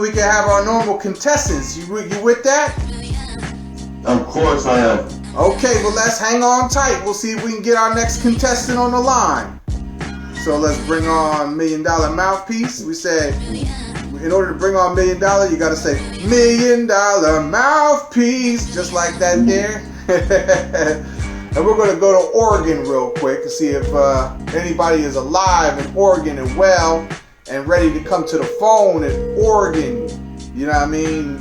we can have our normal contestants. You with that? Of course I am. Okay, well, let's hang on tight. We'll see if we can get our next contestant on the line. So let's bring on $1 Million Mouthpiece. We said, in order to bring on $1 Million, you got to say, $1 Million Mouthpiece, just like that there. And we're going to go to Oregon real quick to see if anybody is alive in Oregon and well and ready to come to the phone in Oregon. You know what I mean?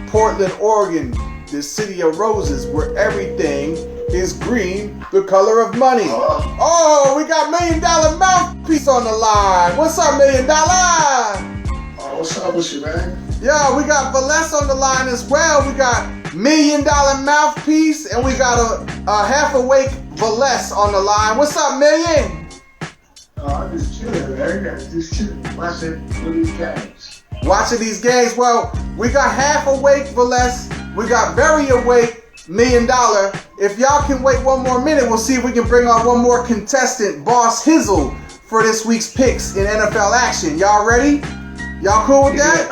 Portland, Oregon, the city of roses where everything is green, the color of money. Oh, we got $1 Million Mouthpiece on the line. What's up, $1 Million? Oh, what's up with you, man? Yeah, we got Valesse on the line as well. We got $1 Million Mouthpiece, and we got a half-awake Valesse on the line. What's up, Million? Oh, I'm just chilling, man. I'm just chilling, watching these games. Watching these games. Well, we got half-awake Valesse. We got very awake $1 Million. If y'all can wait one more minute, we'll see if we can bring on one more contestant, Boss Hizzle, for this week's picks in NFL action. Y'all ready? Y'all cool with that?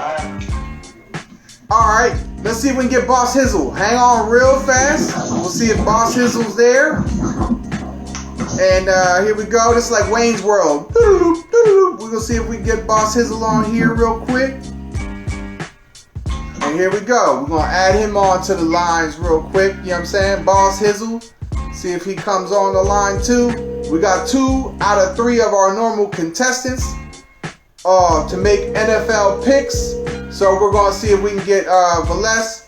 All right. Let's see if we can get Boss Hizzle. Hang on real fast. We'll see if Boss Hizzle's there. And here we go. This is like Wayne's World. We're going to see if we can get Boss Hizzle on here real quick. And here we go. We're going to add him on to the lines real quick. You know what I'm saying? Boss Hizzle. See if he comes on the line too. We got 2 out of 3 of our normal contestants to make NFL picks. So we're going to see if we can get Valesse,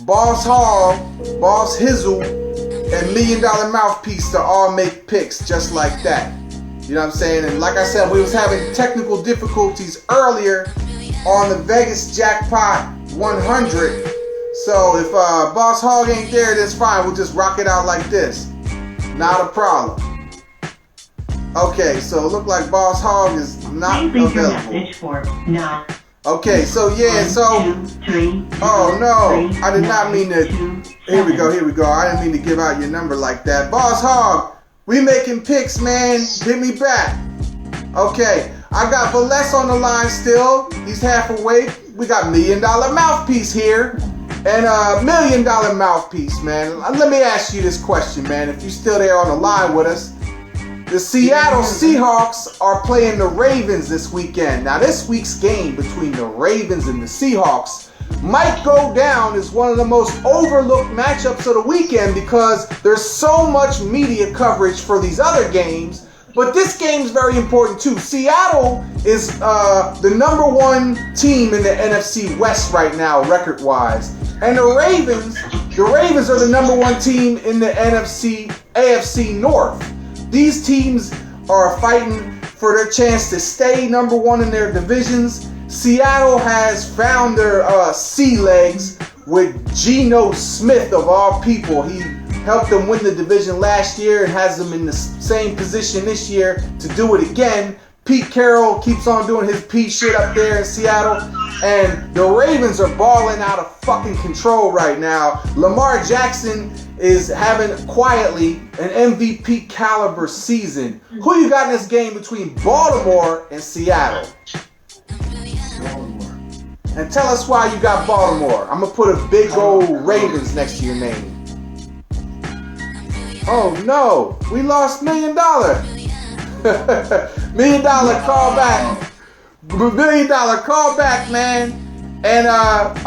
Boss Hall, Boss Hizzle, and $1 Million Mouthpiece to all make picks just like that. You know what I'm saying? And like I said, we was having technical difficulties earlier on the Vegas Jackpot 100. So if Boss Hog ain't there, that's fine. We'll just rock it out like this. Not a problem. Okay, so it looked like Boss Hog is not available. Okay, so yeah, so oh no, I did not mean to. Here we go. I didn't mean to give out your number like that. Boss Hog, we making picks, man. Hit me back. Okay, I got Valesse on the line still. He's half awake. We got $1 Million Mouthpiece here. And $1 Million Mouthpiece, man. Let me ask you this question, man. If you're still there on the line with us. The Seattle Seahawks are playing the Ravens this weekend. Now, this week's game between the Ravens and the Seahawks might go down as one of the most overlooked matchups of the weekend because there's so much media coverage for these other games. But this game's very important too. Seattle is the #1 team in the NFC West right now, record-wise. And the Ravens are the #1 team in the AFC North. These teams are fighting for their chance to stay #1 in their divisions. Seattle has found their sea legs with Geno Smith of all people. He helped them win the division last year and has them in the same position this year to do it again. Pete Carroll keeps on doing his Pete shit up there in Seattle. And the Ravens are balling out of fucking control right now. Lamar Jackson is having quietly an MVP caliber season. Who you got in this game between Baltimore and Seattle? Baltimore. And tell us why you got Baltimore. I'm going to put a big old Ravens next to your name. Oh no, we lost $1 million. $1 million callback. $1 million callback, man. And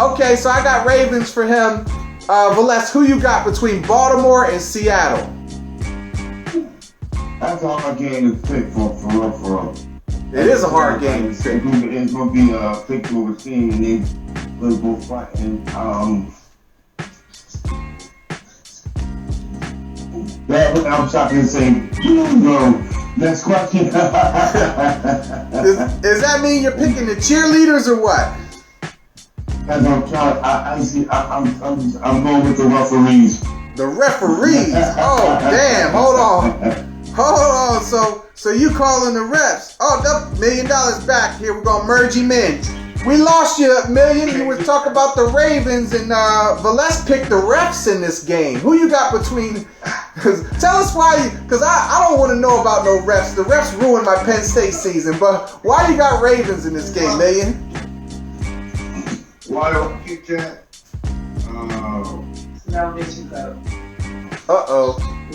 okay, so I got Ravens for him. Valesse, who you got between Baltimore and Seattle? That's a hard game to pick for real. It is a hard game to pick. It's going to be a pick to a team and they will go fighting. That I'm talking to say, no. Next question. Does that mean you're picking the cheerleaders or what? As I'm trying, I'm going with the referees. The referees? Oh, damn. Hold on. So you calling the refs. Oh, that $1 million back. Here, we're going to merge him in. We lost you $1 million. You were talking about the Ravens, and Valesse picked the refs in this game. Who you got between? Tell us why. Because I don't want to know about no refs. The refs ruined my Penn State season. But why you got Ravens in this game, Million? Why do I pick that? Now let you go.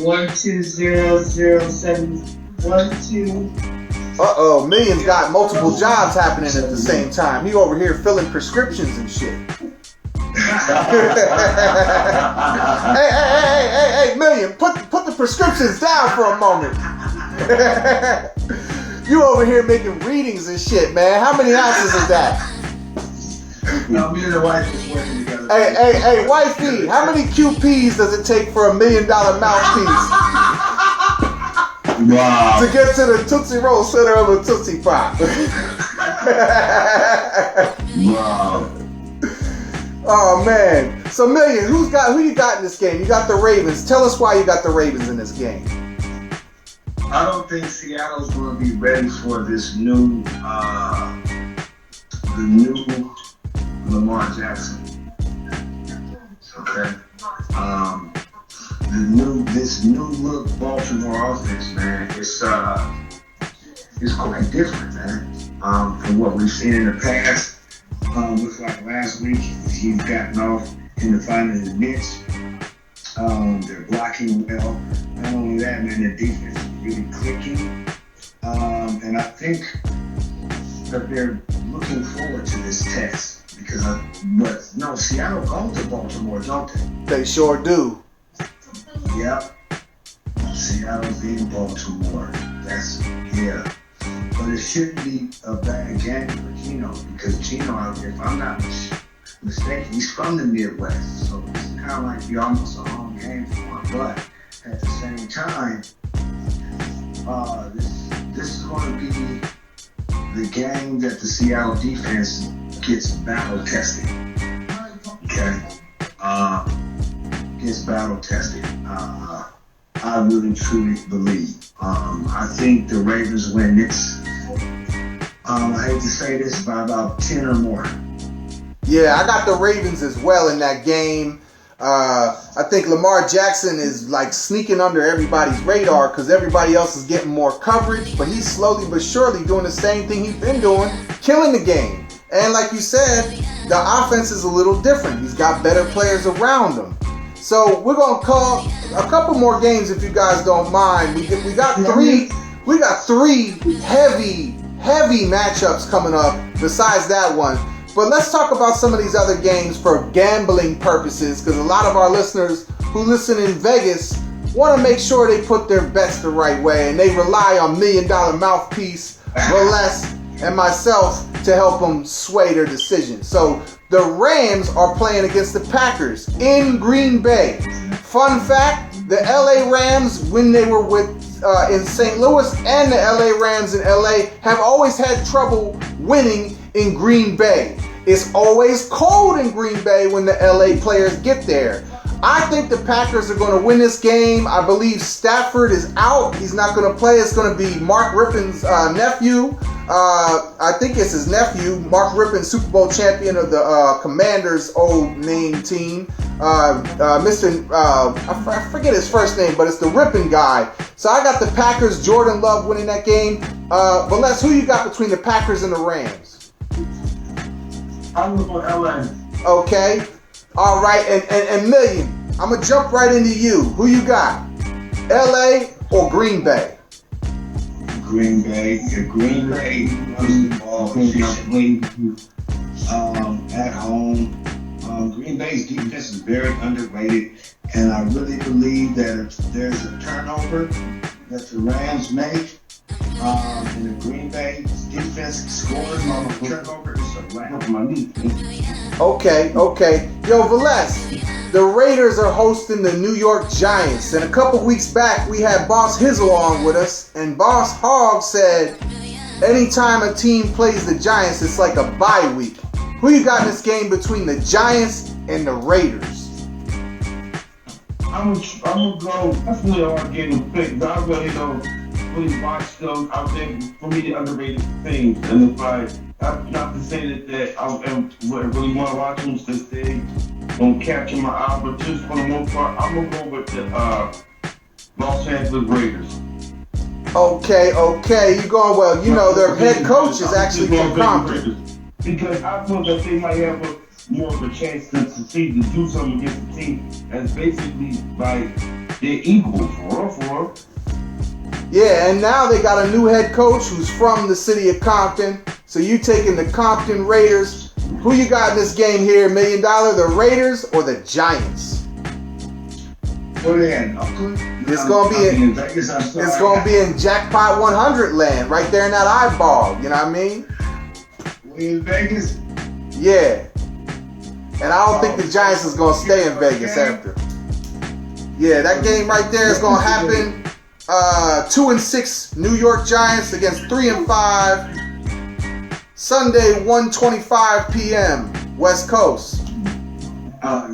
120071 Millions got multiple jobs happening at the same time. He over here filling prescriptions and shit. hey, Million, put the prescriptions down for a moment. You over here making readings and shit, man. How many ounces is that? No, me and the wife is working together. Hey, wifey, how many QPs does it take for $1 million mouthpiece? Wow. To get to the Tootsie Roll center of a Tootsie Pop. Wow. Oh man. So Million, who you got in this game? You got the Ravens. Tell us why you got the Ravens in this game. I don't think Seattle's going to be ready for this new, the new Lamar Jackson. Okay. This new look Baltimore offense, man. It's quite different, man. From what we've seen in the past. Looks like last week he's gotten off in the final niche. They're blocking well. Not only that, man, the defense is really clicking. And I think that they're looking forward to this test because Seattle goes to Baltimore, don't they? They sure do. Yep. Seattle's in Baltimore. Yeah. But it shouldn't be a bad game for Gino because Gino, if I'm not mistaken, he's from the Midwest. So it's kind of like almost a home game for him. But at the same time, this is going to be the game that the Seattle defense gets battle tested. Okay? Gets battle tested. I really truly believe. I think the Ravens win this. I hate to say this, by about 10 or more. Yeah, I got the Ravens as well in that game. I think Lamar Jackson is like sneaking under everybody's radar because everybody else is getting more coverage, but he's slowly but surely doing the same thing he's been doing, killing the game. And like you said, the offense is a little different. He's got better players around him. So we're gonna call a couple more games if you guys don't mind. We got three heavy matchups coming up besides that one. But let's talk about some of these other games for gambling purposes, because a lot of our listeners who listen in Vegas want to make sure they put their bets the right way, and they rely on $1 Million Mouthpiece, Velez, and myself to help them sway their decisions. So the Rams are playing against the Packers in Green Bay. Fun fact, the LA Rams, when they were in St. Louis, and the LA Rams in LA have always had trouble winning in Green Bay. It's always cold in Green Bay when the LA players get there. I think the Packers are going to win this game. I believe Stafford is out. He's not going to play. It's going to be Mark Rippon's nephew. I think it's his nephew, Mark Rippon, Super Bowl champion of the Commanders' old name team. I forget his first name, but it's the Rippon guy. So I got the Packers, Jordan Love winning that game. Velez, who you got between the Packers and the Rams? I'm going for LA. Okay. All right, and Million, I'm going to jump right into you. Who you got? LA or Green Bay? Green Bay. If Green Bay runs the ball efficiently at home, Green Bay's defense is very underrated, and I really believe that if there's a turnover that the Rams make, and the Green Bay defense scores on a turnover, it's a wrap. Okay. Yo, Velez, the Raiders are hosting the New York Giants, and a couple weeks back we had Boss Hizzle on with us, and Boss Hogg said anytime a team plays the Giants, it's like a bye week. Who you got in this game between the Giants and the Raiders? I'm gonna go. That's really hard game to pick. But I really don't really watch those. I think for me the underrated things, and it's like not to say that I really want to watch them since they don't capture my eye, but just for the most part, I'm gonna go with the Los Angeles Raiders. Okay, you going well. You know their head coach is actually from Compton. Because I feel that they might have more of a chance to succeed, to do something against a team that's basically like they're equal for real. Yeah, and now they got a new head coach who's from the city of Compton. So you taking the Compton Raiders. Who you got in this game here, $1 million? The Raiders or the Giants? Where they at? Oakland? It's gonna be in Vegas. It's gonna be in Jackpot 100 land, right there in that eyeball. You know what I mean? We in Vegas. Yeah. And I don't think the Giants is gonna stay in Vegas after. Yeah, that game right there is gonna happen. 2-6 New York Giants against 3-5. Sunday, 1:25 p.m. West Coast. Las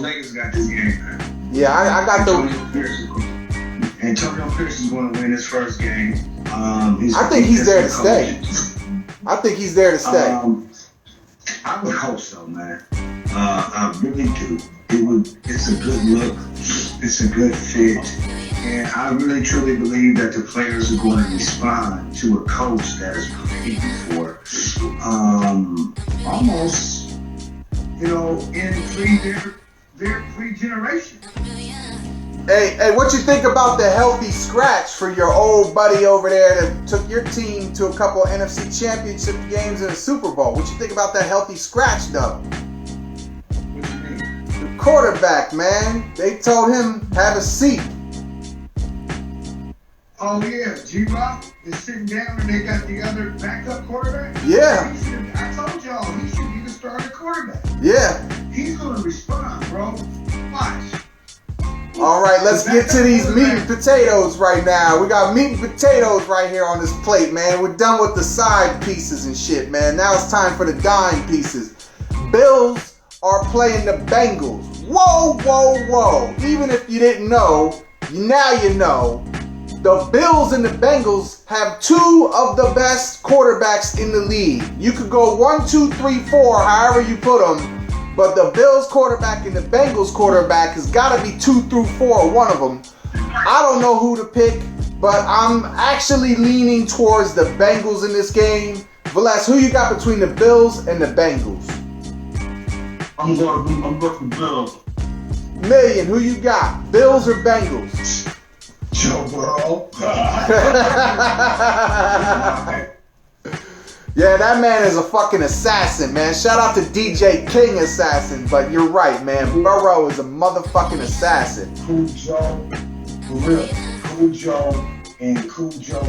Vegas got this game, man. Yeah, I got Antonio Pierce is going to win his first game. I think he's there to stay. I think he's there to stay. I would hope so, man. I really do. It's a good look. It's a good fit. And I really truly believe that the players are going to respond to a coach that has played before. Almost, in their pre-generation. Hey, what you think about the healthy scratch for your old buddy over there that took your team to a couple of NFC Championship games and a Super Bowl? What you think about that healthy scratch, though? What do you mean? The quarterback, man. They told him, have a seat. Oh, yeah. G-Rock is sitting down and they got the other backup quarterback? Yeah. I told y'all, he should be the starting quarterback. Yeah. He's going to respond, bro. Watch. All right, let's get to these meat and potatoes right now. We got meat and potatoes right here on this plate, man. We're done with the side pieces and shit, man. Now it's time for the dime pieces. Bills are playing the Bengals. Whoa. Even if you didn't know, now you know. The Bills and the Bengals have two of the best quarterbacks in the league. You could go 1, 2, 3, 4, however you put them. But the Bills quarterback and the Bengals quarterback has got to be 2 through 4, one of them. I don't know who to pick, but I'm actually leaning towards the Bengals in this game. Velas, who you got between the Bills and the Bengals? I'm going for Bills. Million, who you got? Bills or Bengals? Joe Burrow. Yeah, that man is a fucking assassin, man. Shout out to DJ King Assassin, but you're right, man. Burrow is a motherfucking assassin. Cujo, for real. Cujo and Cujo.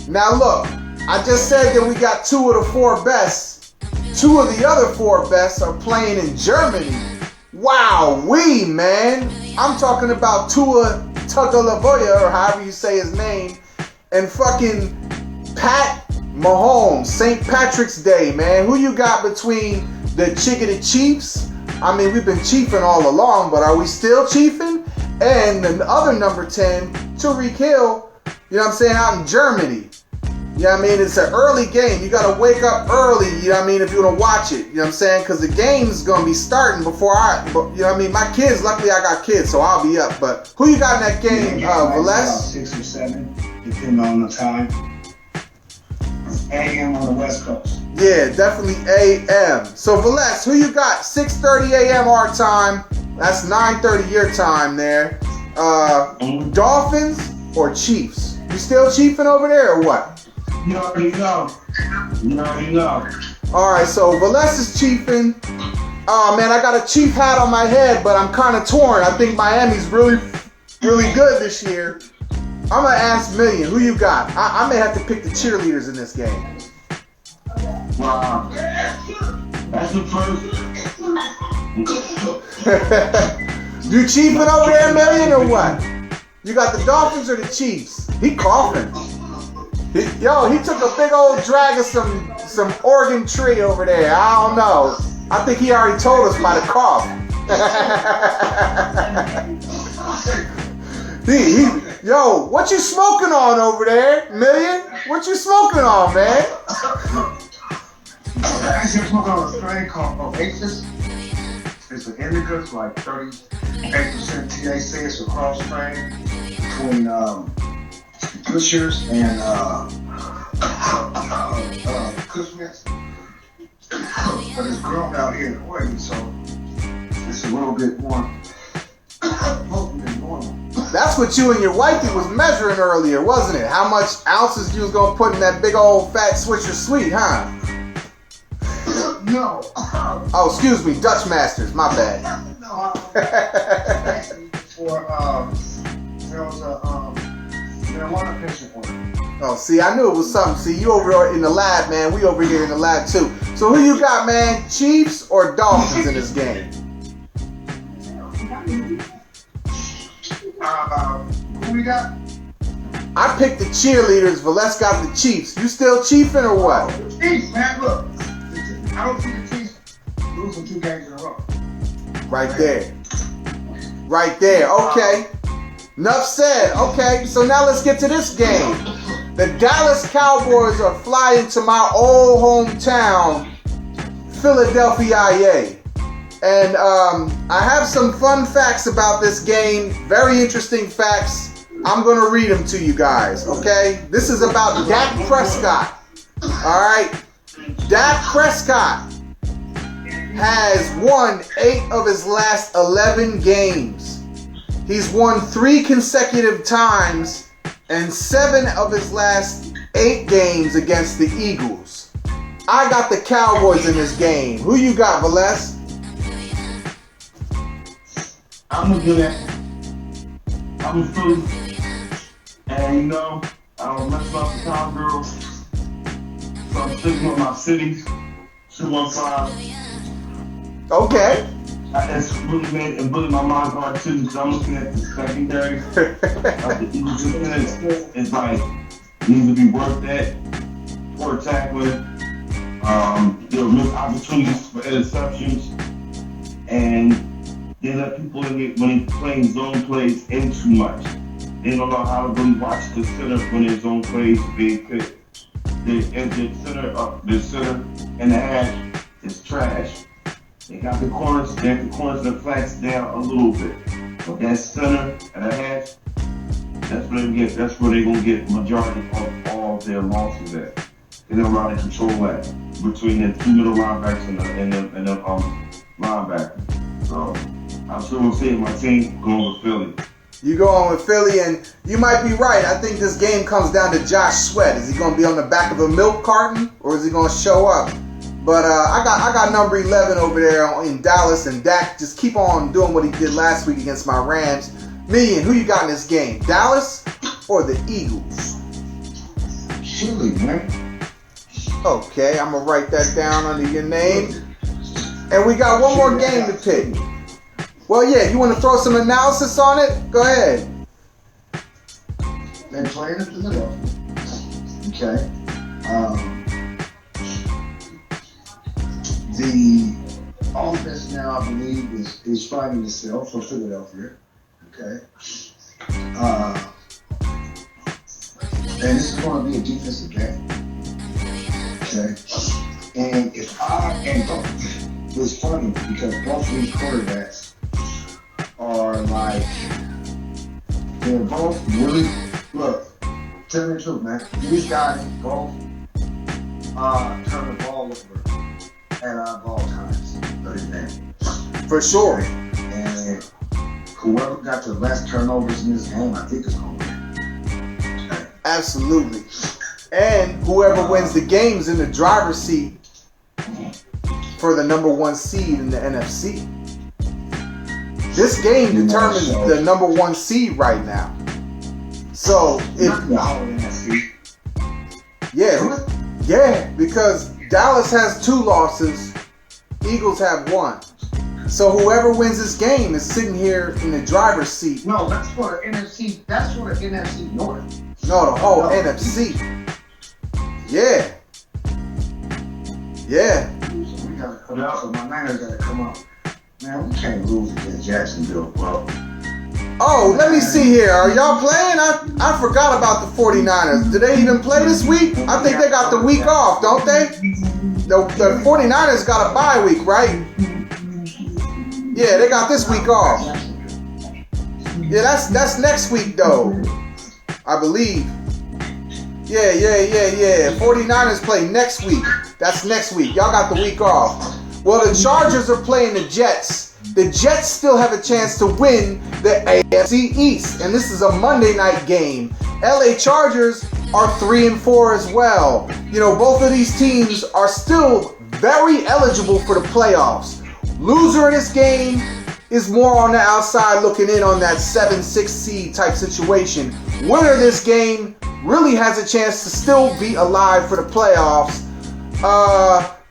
Now look, I just said that we got 2 of the 4 best. 2 of the other 4 best are playing in Germany. Wow, man. I'm talking about Tua Tagovailoa, or however you say his name, and fucking Pat Mahomes, St. Patrick's Day, man. Who you got between the Chickadee Chiefs? I mean, we've been chiefing all along, but are we still chiefing? And the other number 10, Tyreek Hill, you know what I'm saying, out in Germany. You know what I mean? It's an early game. You got to wake up early, you know what I mean, if you want to watch it. You know what I'm saying? Because the game's going to be starting before you know what I mean? My kids, luckily I got kids, so I'll be up. But who you got in that game, Velas? 6 or 7, depending on the time. AM on the West Coast. Yeah, definitely AM. So, Velas, who you got? 6:30 AM our time. That's 9:30 your time there. Dolphins or Chiefs? You still chiefing over there or what? You already know. All right, so Velas is chiefing. Oh, man, I got a Chief hat on my head, but I'm kind of torn. I think Miami's really good this year. I'm going to ask Million, who you got? I may have to pick the cheerleaders in this game. Wow. That's the first. You chiefing over there, Million, or what? You got the Dolphins or the Chiefs? He coughing. He took a big old drag of some Oregon tree over there. I don't know. I think he already told us by the cough. Yo, what you smoking on over there, Million? What you smoking on, man? Actually, I'm smoking on a strain called Oasis. It's an indica, it's like 38% THC. It's a cross strain between Pushers and Kushmits. but it's grown out here in Oregon, so it's a little bit more potent than normal. That's what you and your wifey was measuring earlier, wasn't it? How much ounces you was gonna put in that big old fat Swisher Sweet, huh? No. Oh, excuse me, Dutch Masters, my bad. No. For there was a marijuana patient order. Oh, see, I knew it was something. See, you over there in the lab, man. We over here in the lab too. So who you got, man? Chiefs or Dolphins in this game? Who we got? I picked the cheerleaders, Valesse got the Chiefs. You still chiefing or what? Chiefs, man, look. I don't see the Chiefs losing 2 games in a row. Right there. Right there. Okay. Enough said. Okay, so now let's get to this game. The Dallas Cowboys are flying to my old hometown, Philadelphia, IA. And I have some fun facts about this game. Very interesting facts. I'm going to read them to you guys, okay? This is about Dak Prescott. All right? Dak Prescott has won 8 of his last 11 games. He's won 3 consecutive times and 7 of his last 8 games against the Eagles. I got the Cowboys in this game. Who you got, Valesse? I'm gonna do that. I'm a Philly. And you know, I don't mess up the Cowgirls. So I'm sticking with my cities. 215. Okay. That's really made and really my mind hard too, because I'm looking at the secondary of the Eagles defense. It's like needs to be worked at, poor tackling, there were missed opportunities for interceptions, and they let people in it when they're playing zone plays in too much. They don't know how to really watch the center when their zone plays being picked. The center and the hash is trash. They got the corners and the flats down a little bit. But that center and the hash, that's where they're gonna get majority of all their losses at. They don't know how to control that between the 2 middle linebackers and the linebacker. So I'm still gonna say my team going with Philly. You go on with Philly, and you might be right. I think this game comes down to Josh Sweat. Is he going to be on the back of a milk carton, or is he going to show up? But I got number 11 over there in Dallas, and Dak just keep on doing what he did last week against my Rams. Million, who you got in this game? Dallas or the Eagles? Philly, man. Okay, I'm going to write that down under your name. And we got one more game to pick. Well, yeah, you want to throw some analysis on it? Go ahead. They're playing in Philadelphia. Okay. The offense now, I believe, is finding itself for Philadelphia. Okay. And this is going to be a defensive game. Okay. And it's funny because both of these quarterbacks are like, they're both really, look, tell me the truth, man. These guys both turn the ball over at all times. For sure. And whoever got the less turnovers in this game, I think is going to win. Absolutely. And whoever wins the game's in the driver's seat for the number 1 seed in the NFC. This game determines the number 1 seed right now. So because Dallas has 2 losses, Eagles have 1. So whoever wins this game is sitting here in the driver's seat. No, that's for the NFC. That's for the NFC North. No, the whole NFC. Yeah. Yeah. So we gotta come out. So my Niners gotta come out. Man, we can't lose against Jacksonville, bro. Oh, let me see here. Are y'all playing? I forgot about the 49ers. Do they even play this week? I think they got the week off, don't they? The 49ers got a bye week, right? Yeah, they got this week off. Yeah, that's next week, though. I believe. Yeah. 49ers play next week. That's next week. Y'all got the week off. Well, the Chargers are playing the Jets. The Jets still have a chance to win the AFC East, and this is a Monday night game. LA Chargers are 3-4 as well. You know, both of these teams are still very eligible for the playoffs. Loser in this game is more on the outside looking in on that 7-6 seed type situation. Winner of this game really has a chance to still be alive for the playoffs.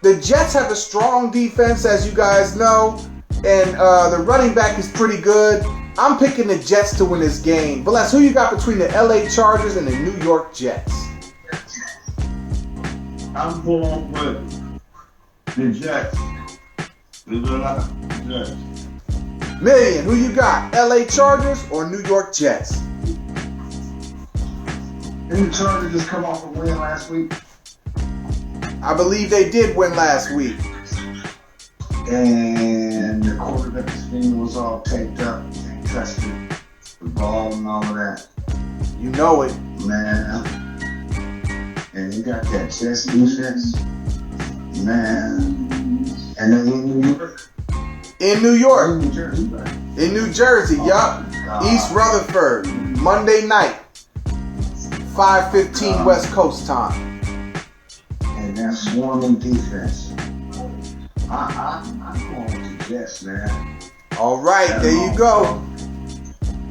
The Jets have a strong defense, as you guys know, and the running back is pretty good. I'm picking the Jets to win this game. Bless, who you got between the LA Chargers and the New York Jets? I'm going with the Jets. The Jets. Million, who you got? LA Chargers or New York Jets? Didn't the Chargers just come off a win last week? I believe they did win last week. And the quarterback's finger was all taped up. Can't touch the ball and all of that. You know it. Man. And they got that Jets defense. Man. And then in New York. In New York. In New Jersey, right? In New Jersey, yup. East Rutherford. Monday night. 5:15 West Coast time. And that swarming defense. I'm going with the Jets, man. All right, there you go.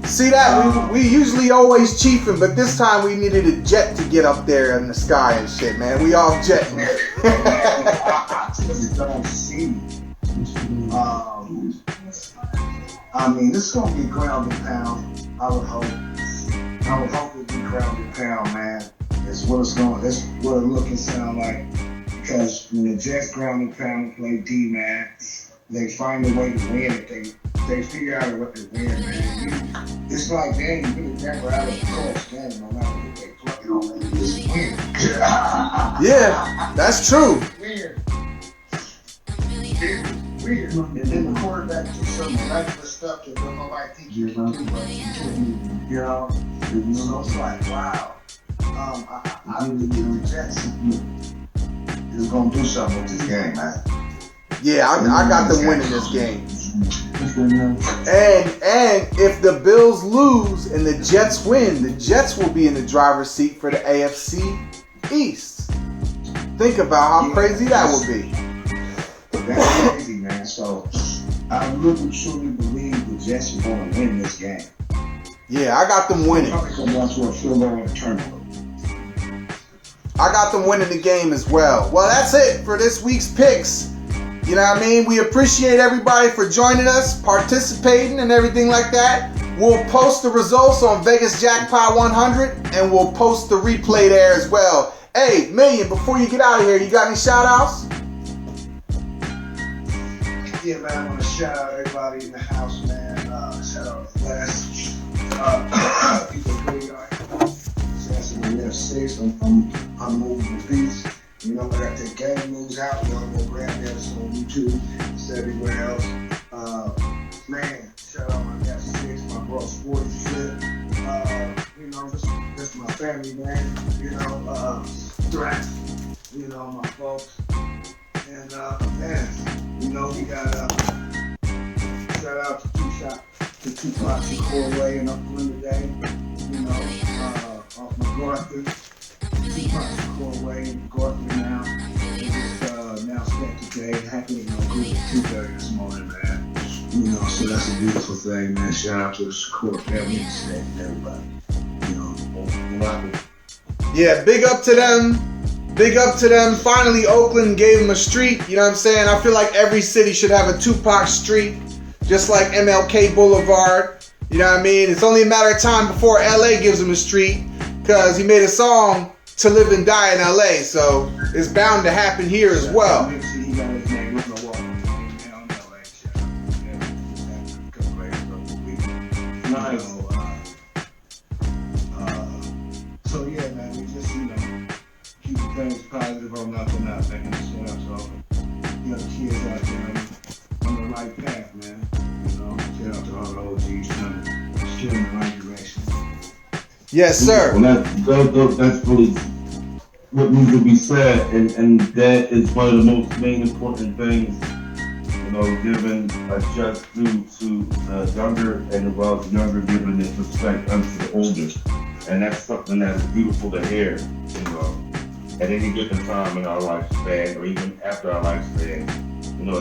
See that? We usually always chiefing, but this time we needed a jet to get up there in the sky and shit, man. We all jetting. I just don't see. I mean, this is going to be ground and pound. I would hope it be ground and pound, man. That's what it's look and sound like. Because when the Jets ground and pound play D, man, they find a way to win it. They figure out a way to win, man. It's like they ain't really never out of the course game, no matter who they play on. They just win. Yeah, that's true. Weird. Weird. And then the quarterback do some miraculous stuff that nobody think you can do, but you can. You know? So it's like, wow. I think the Jets is going to do something with this game, man. Yeah, I got them winning this game. And if the Bills lose and the Jets win, the Jets will be in the driver's seat for the AFC East. Think about how crazy that would be. That's crazy, man. So I really truly believe the Jets are going to win this game. Yeah, I got them winning. Probably come down to a field goal in the tournament. I got them winning the game as well. Well, that's it for this week's picks. You know what I mean? We appreciate everybody for joining us, participating, and everything like that. We'll post the results on Vegas Jackpot 100, and we'll post the replay there as well. Hey, Million, before you get out of here, you got any shout-outs? Yeah, man, I want to shout out everybody in the house, man. Shout out Les. People really are. We have 6. I'm moving the beats. You know, I got the game moves out. Y'all go grab that on YouTube. It's everywhere else. Man, shout out my guy 6, my bro Sporty Flip. You know, that's my family, man. You know, Thrax. You know, my folks. And man, you know, we got shout out to Tupac Shakur Way and Upland today. You know, off MacArthur. Tupac Shakur Way in MacArthur now. Just announced that today. Happened at my group at 2:30 this morning, man. You know, so that's a beautiful thing, man. Shout out to the Shakur family and everybody. You know, Yeah, big up to them. Big up to them. Finally, Oakland gave them a street. You know what I'm saying? I feel like every city should have a Tupac street, just like MLK Boulevard. You know what I mean? It's only a matter of time before LA gives him a street, because he made a song to live and die in LA. So it's bound to happen here as well. Nice. So yeah, man, we just, you know, keep things positive on nothing out there and shit up. So, you know, the kids out there on the right path, man. You know, shout out to all the OGs trying to steer in the right direction. Yes, sir. Well, that's really what needs to be said, and that is one of the most main important things giving a just due to the younger and the younger giving this respect unto the older. And that's something that is beautiful to hear, at any given time in our lifespan or even after our lifespan.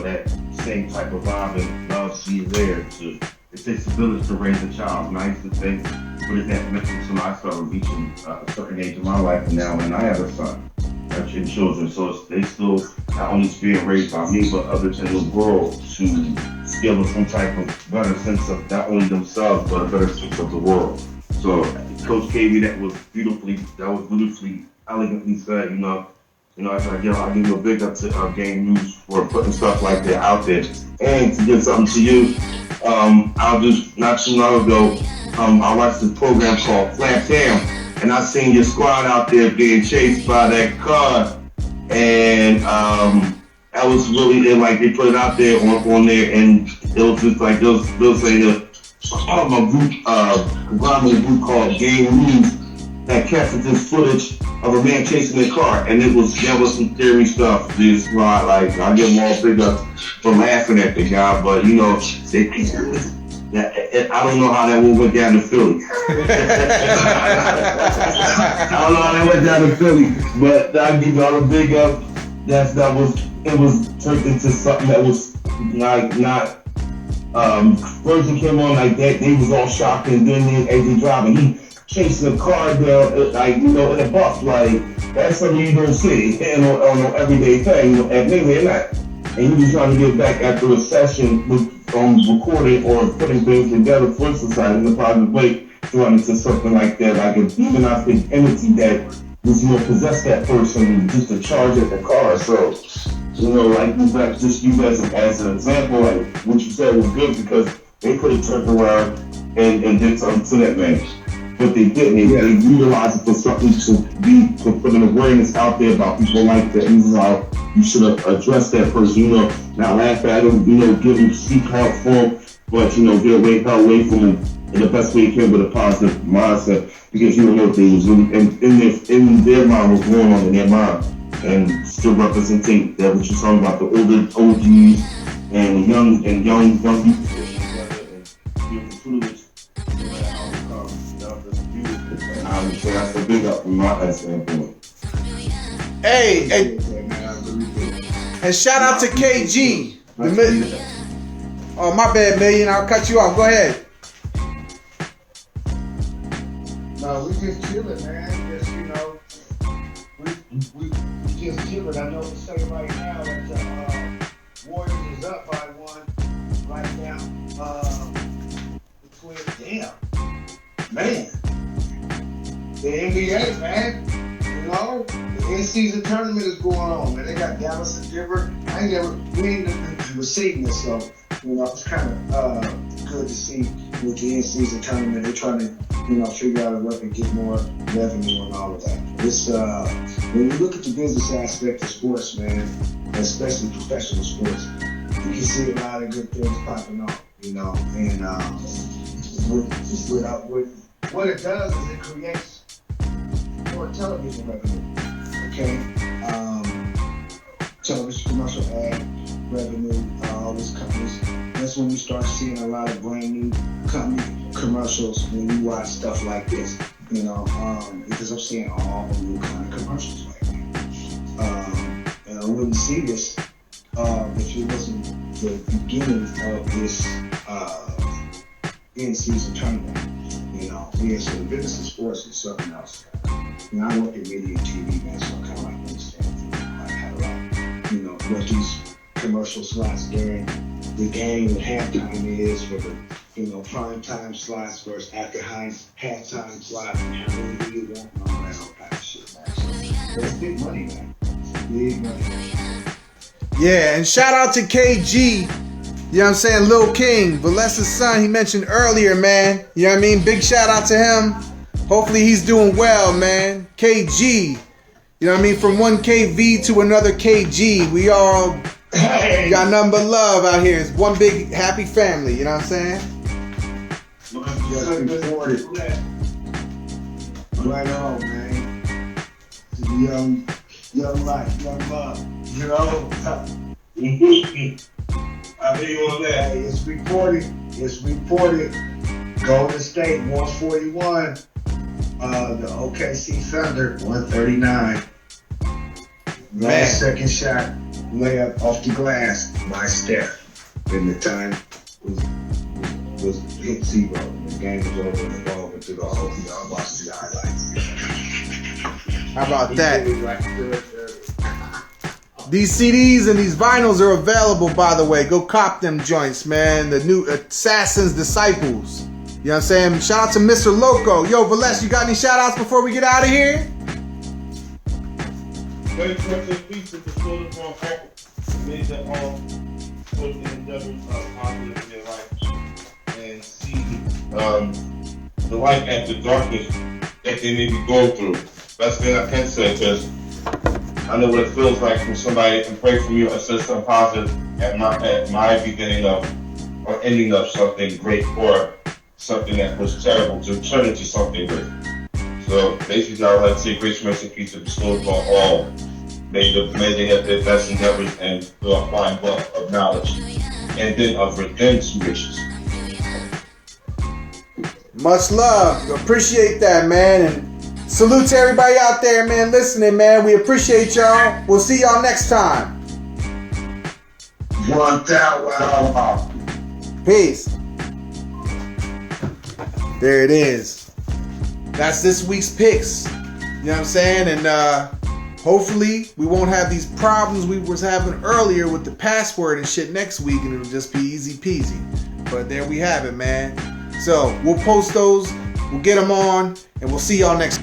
That same type of vibe and love be there it takes a village to raise a child. And I used to think, what is that meant until I started reaching a certain age in my life and now, and I have a son. And children, so they still not only being raised by me, but others in the world to give some type of better sense of not only themselves, but a better sense of the world. So Coach KB, that was beautifully elegantly said. I'll give you a big up to Game News for putting stuff like that out there. And to give something to you, I just not too long ago, I watched this program called Flat Town. And I seen your squad out there being chased by that car, and that was really like they put it out there on there, and it was just like they'll say my group called Game News that captured this footage of a man chasing a car, and that was some theory stuff. This squad, like I give them all big up for laughing at the guy, but I don't know how that one went down to Philly. I don't know how that went down to Philly, but I give y'all a big up. It was turned into something that was not. Virgin came on like that. They was all shocked, and then as they driving, he chasing a car down, in a buff. Like that's something you don't see on an everyday thing, at midnight at night. And he was trying to get back after a session with recording or putting things together for society in a positive way, throwing into something like that, like a demonizing entity that was, possessed that person just to charge at the car. So, like just use as an example, like what you said was good because they could have turned around and did something to that man. But they didn't. They utilized it for something to put an awareness out there about people like that. And how you should have addressed that person, not laugh at him, give him seek help for him, but get away from him in the best way you can with a positive mindset, because you don't know what they was really in their mind, what's going on in their mind, and still representing that what you're talking about, the older OGs and young people. So that's a big up from my standpoint. Hey, and shout out to KG. Oh, my bad, Million. I'll cut you off. Go ahead. No, we just chilling, man. Just, we just chilling. I know to say right now that the Warriors is up by 1 right now. Damn, man. The NBA, man. The in-season tournament is going on, man. They got Dallas and Denver. We ain't never seen this, so it's kind of good to see with the in-season tournament. They're trying to, figure out a way to get more revenue and all of that. It's when you look at the business aspect of sports, man, especially professional sports, you can see a lot of good things popping off, and what it does is it creates more television revenue, okay? Television commercial ad revenue, all these companies. That's when you start seeing a lot of brand new company commercials when you watch stuff like this, because I'm seeing all new kind of commercials like that. And I wouldn't see this if it wasn't the beginning of this in-season tournament. So the business of sports is something else. I work in media and TV, man, so I kind of like understand how what these commercial slots during the game and halftime is for the prime time slots versus after halftime slots and how many you want and all that whole kind of shit, man. So that's big money, man. Big money. Yeah, and shout out to KG. You know what I'm saying? Lil King, Valessa's son, he mentioned earlier, man. You know what I mean? Big shout out to him. Hopefully he's doing well, man. KG. You know what I mean? From one KV to another KG. We all got nothing but love out here. It's one big happy family. You know what I'm saying? Right on, man. Young life, young love. I hear you on that. Hey, it's reported. It's reported. Golden State 141. The OKC Thunder 139. Last second shot, layup off the glass by Steph. And the time was hit 0. The game was over and the ball went to the hole. Y'all watched the highlights. How about that? These CDs and these vinyls are available, by the way. Go cop them joints, man. The new Assassin's Disciples. You know what I'm saying? Shout out to Mr. Loco. Yo, Valesh, you got any shout outs before we get out of here? Very much peace with the children of our hope. Made them all put the endeavors positive in their life and see the light and the darkness that they may be going through. Best thing I can say, because I know what it feels like when somebody can pray for me or say something positive at my beginning of or ending of something great or something that was terrible to turn into something great. So basically, I would like to say grace, mercy, and peace to bestow upon all. May they have their best endeavors and find wealth of knowledge and then of redemption riches. Much love. Appreciate that, man. And salute to everybody out there, man, listening, man. We appreciate y'all. We'll see y'all next time. 1,000. Peace. There it is. That's this week's picks. You know what I'm saying? And hopefully we won't have these problems we was having earlier with the password and shit next week, and it'll just be easy peasy. But there we have it, man. So we'll post those, we'll get them on, and we'll see y'all next